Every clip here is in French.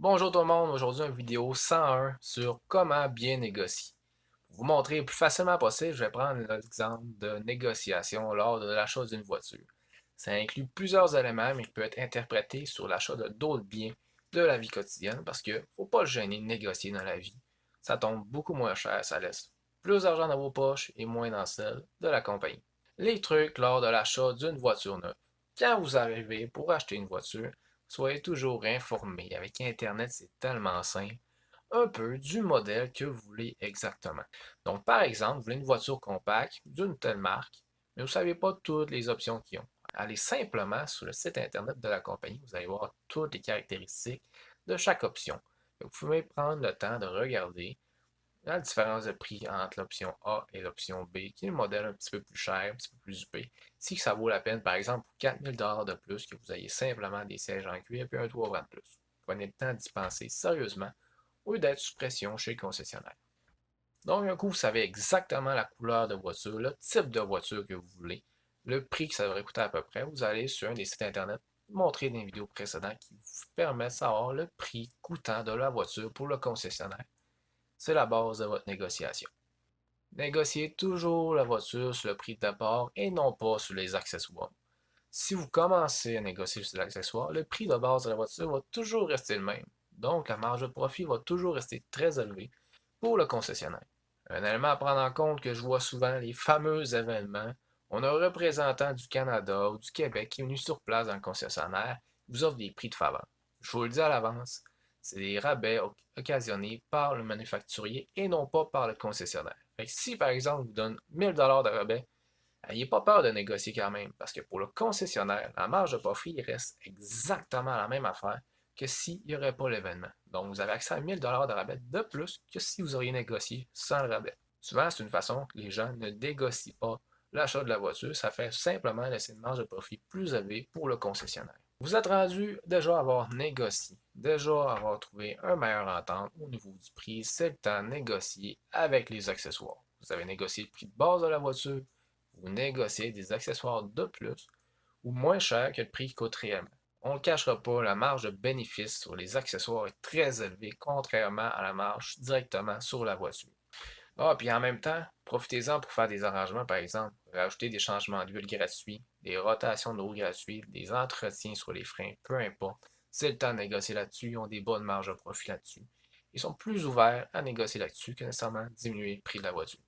Bonjour tout le monde, aujourd'hui une vidéo 101 sur comment bien négocier. Pour vous montrer le plus facilement possible, je vais prendre l'exemple de négociation lors de l'achat d'une voiture. Ça inclut plusieurs éléments, mais qui peut être interprété sur l'achat de d'autres biens de la vie quotidienne parce que faut pas se gêner de négocier dans la vie. Ça tombe beaucoup moins cher, ça laisse plus d'argent dans vos poches et moins dans celle de la compagnie. Les trucs lors de l'achat d'une voiture neuve. Quand vous arrivez pour acheter une voiture, soyez toujours informé. Avec Internet, c'est tellement simple. Un peu du modèle que vous voulez exactement. Donc, par exemple, vous voulez une voiture compacte d'une telle marque, mais vous ne savez pas toutes les options qu'ils ont. Allez simplement sur le site Internet de la compagnie, vous allez voir toutes les caractéristiques de chaque option. Vous pouvez prendre le temps de regarder la différence de prix entre l'option A et l'option B, qui est le modèle un petit peu plus cher, un petit peu plus huppé. Si ça vaut la peine, par exemple, pour 4000 de plus, que vous ayez simplement des sièges en cuir et un toit ouvrant de plus. Prenez le temps d'y penser sérieusement au lieu d'être sous pression chez le concessionnaire. Donc, un coup, vous savez exactement la couleur de voiture, le type de voiture que vous voulez, le prix que ça devrait coûter à peu près. Vous allez sur un des sites internet montrer dans les vidéos précédentes qui vous permettent de savoir le prix coûtant de la voiture pour le concessionnaire. C'est la base de votre négociation. Négociez toujours la voiture sur le prix de départ et non pas sur les accessoires. Si vous commencez à négocier sur l'accessoire, le prix de base de la voiture va toujours rester le même. Donc, la marge de profit va toujours rester très élevée pour le concessionnaire. Un élément à prendre en compte que je vois souvent, les fameux événements. On a un représentant du Canada ou du Québec qui est venu sur place dans le concessionnaire, qui vous offre des prix de faveur. Je vous le dis à l'avance, c'est des rabais occasionnés par le manufacturier et non pas par le concessionnaire. Fait que si par exemple on vous donne 1000 de rabais, n'ayez pas peur de négocier quand même, parce que pour le concessionnaire, la marge de profit reste exactement la même affaire que s'il n'y aurait pas l'événement. Donc, vous avez accès à 1000 de rabais de plus que si vous auriez négocié sans le rabais. Souvent, c'est une façon que les gens ne négocient pas l'achat de la voiture, ça fait simplement laisser une marge de profit plus élevée pour le concessionnaire. Vous êtes rendu déjà avoir négocié, déjà avoir trouvé un meilleur entente au niveau du prix, c'est le temps de négocier avec les accessoires. Vous avez négocié le prix de base de la voiture, vous négociez des accessoires de plus ou moins cher que le prix qui coûte réellement. On ne le cachera pas, la marge de bénéfice sur les accessoires est très élevée, contrairement à la marge directement sur la voiture. Ah, puis en même temps, profitez-en pour faire des arrangements, par exemple, rajouter des changements d'huile gratuits, des rotations d'eau gratuites, des entretiens sur les freins, peu importe. C'est le temps de négocier là-dessus, ils ont des bonnes marges de profit là-dessus. Ils sont plus ouverts à négocier là-dessus que nécessairement diminuer le prix de la voiture.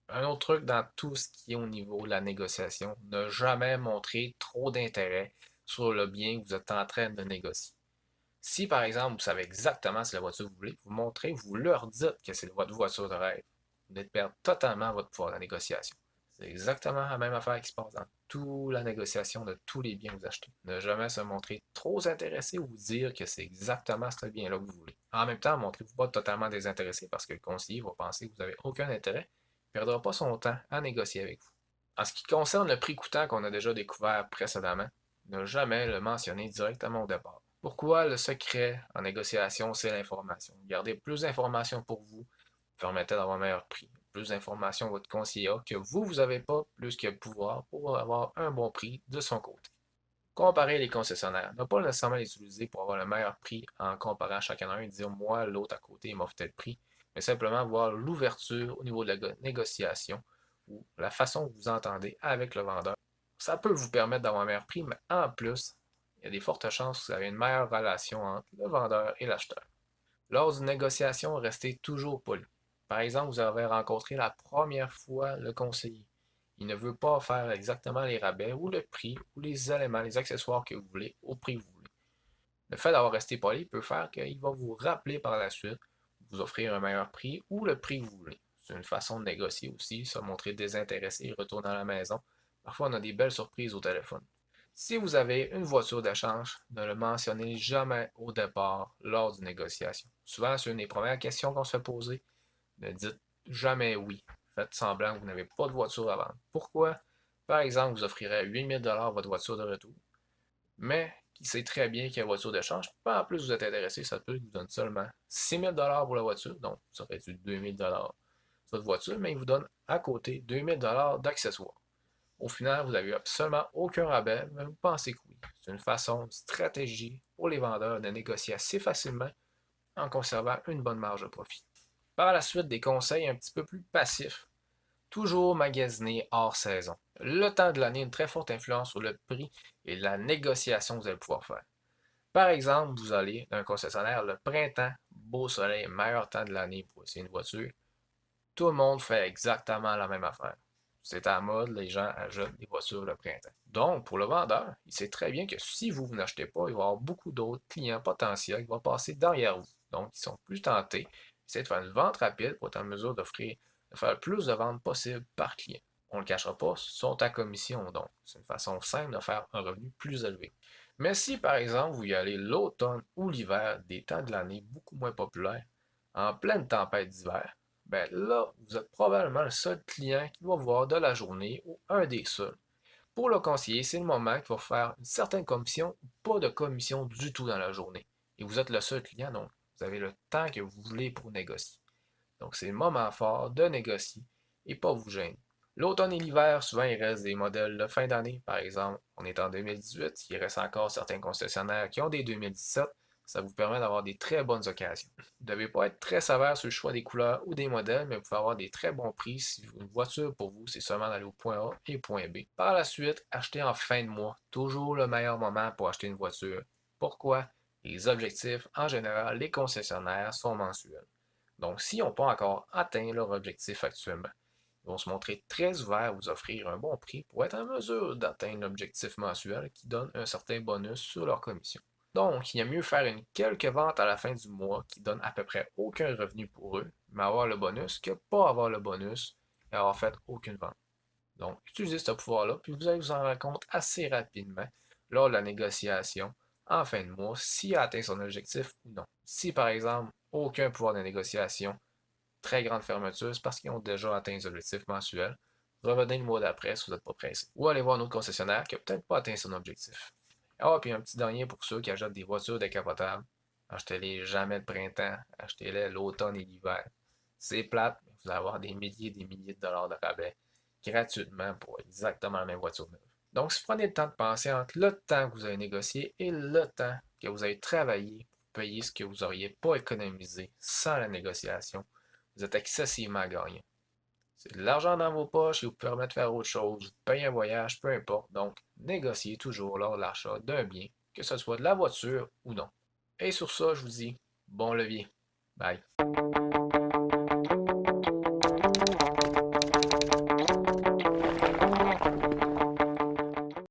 Un autre truc dans tout ce qui est au niveau de la négociation, ne jamais montrer trop d'intérêt sur le bien que vous êtes en train de négocier. Si par exemple vous savez exactement si la voiture que vous voulez, vous montrez, vous leur dites que c'est votre voiture de rêve. Vous venez de perdre totalement votre pouvoir de négociation. C'est exactement la même affaire qui se passe dans toute la négociation de tous les biens que vous achetez. Ne jamais se montrer trop intéressé ou dire que c'est exactement ce bien-là que vous voulez. En même temps, montrez-vous pas totalement désintéressé parce que le conseiller va penser que vous n'avez aucun intérêt, ne perdra pas son temps à négocier avec vous. En ce qui concerne le prix coûtant qu'on a déjà découvert précédemment, ne jamais le mentionner directement au départ. Pourquoi le secret en négociation, c'est l'information. Gardez plus d'informations pour vous, permettez d'avoir un meilleur prix. Plus d'informations votre conseiller a que vous n'avez pas, plus que le pouvoir pour avoir un bon prix de son côté. Comparer les concessionnaires. Ne pas nécessairement les utiliser pour avoir le meilleur prix en comparant chacun d'eux et dire moi, l'autre à côté, il m'offre tel prix, mais simplement voir l'ouverture au niveau de la négociation ou la façon que vous entendez avec le vendeur. Ça peut vous permettre d'avoir un meilleur prix, mais en plus, il y a des fortes chances que vous avez une meilleure relation entre le vendeur et l'acheteur. Lors d'une négociation, restez toujours poli. Par exemple, vous avez rencontré la première fois le conseiller. Il ne veut pas faire exactement les rabais ou le prix ou les éléments, les accessoires que vous voulez au prix que vous voulez. Le fait d'avoir resté poli peut faire qu'il va vous rappeler par la suite, vous offrir un meilleur prix ou le prix que vous voulez. C'est une façon de négocier aussi, se montrer désintéressé et retourner à la maison. Parfois, on a des belles surprises au téléphone. Si vous avez une voiture d'échange, ne le mentionnez jamais au départ lors d'une négociation. Souvent, c'est une des premières questions qu'on se fait poser. Ne dites jamais oui. Faites semblant que vous n'avez pas de voiture à vendre. Pourquoi? Par exemple, vous offrirez 8000 votre voiture de retour, mais qui sait très bien qu'il y a une voiture d'échange. Pas en plus vous êtes intéressé, ça peut vous donne seulement 6000 pour la voiture, donc ça aurait dû 2000 sur votre voiture, mais il vous donne à côté 2000 d'accessoires. Au final, vous n'avez absolument aucun rabais, mais vous pensez que oui. C'est une façon, une stratégie pour les vendeurs de négocier assez facilement en conservant une bonne marge de profit. Par la suite, des conseils un petit peu plus passifs. Toujours magasiner hors saison. Le temps de l'année a une très forte influence sur le prix et la négociation que vous allez pouvoir faire. Par exemple, vous allez dans un concessionnaire le printemps, beau soleil, meilleur temps de l'année pour essayer une voiture. Tout le monde fait exactement la même affaire. C'est à la mode, les gens achètent des voitures le printemps. Donc, pour le vendeur, il sait très bien que si vous n'achetez pas, il va y avoir beaucoup d'autres clients potentiels qui vont passer derrière vous. Donc, ils sont plus tentés. Ils essaient de faire une vente rapide pour être en mesure de faire le plus de ventes possible par client. On ne le cachera pas, sont à commission, donc c'est une façon simple de faire un revenu plus élevé. Mais si, par exemple, vous y allez l'automne ou l'hiver, des temps de l'année beaucoup moins populaires, en pleine tempête d'hiver, ben là, vous êtes probablement le seul client qui va voir de la journée ou un des seuls. Pour le conseiller, c'est le moment qu'il va faire une certaine commission ou pas de commission du tout dans la journée. Et vous êtes le seul client, donc vous avez le temps que vous voulez pour négocier. Donc c'est le moment fort de négocier et pas vous gêner. L'automne et l'hiver, souvent il reste des modèles de fin d'année. Par exemple, on est en 2018, il reste encore certains concessionnaires qui ont des 2017. Ça vous permet d'avoir des très bonnes occasions. Vous ne devez pas être très sévère sur le choix des couleurs ou des modèles, mais vous pouvez avoir des très bons prix si une voiture pour vous, c'est seulement d'aller au point A et point B. Par la suite, achetez en fin de mois, toujours le meilleur moment pour acheter une voiture. Pourquoi? Les objectifs, en général, les concessionnaires sont mensuels. Donc, s'ils n'ont pas encore atteint leur objectif actuellement, ils vont se montrer très ouverts à vous offrir un bon prix pour être en mesure d'atteindre l'objectif mensuel qui donne un certain bonus sur leur commission. Donc, il y a mieux faire une quelques ventes à la fin du mois qui donne à peu près aucun revenu pour eux, mais avoir le bonus que pas avoir le bonus et avoir fait aucune vente. Donc, utilisez ce pouvoir-là, puis vous allez vous en rendre compte assez rapidement lors de la négociation en fin de mois s'il a atteint son objectif ou non. Si par exemple, aucun pouvoir de négociation, très grande fermeture, c'est parce qu'ils ont déjà atteint les objectifs mensuels. Revenez le mois d'après si vous n'êtes pas pressé. Ou allez voir un autre concessionnaire qui n'a peut-être pas atteint son objectif. Ah, puis un petit dernier pour ceux qui achètent des voitures décapotables. Achetez-les jamais le printemps, achetez-les l'automne et l'hiver. C'est plate, mais vous allez avoir des milliers et des milliers de dollars de rabais gratuitement pour exactement la même voiture neuve. Donc, si vous prenez le temps de penser entre le temps que vous avez négocié et le temps que vous avez travaillé pour payer ce que vous n'auriez pas économisé sans la négociation, vous êtes excessivement gagnant. C'est de l'argent dans vos poches qui vous permet de faire autre chose, vous payez un voyage, peu importe. Donc, négociez toujours lors de l'achat d'un bien, que ce soit de la voiture ou non. Et sur ça, je vous dis bon levier. Bye.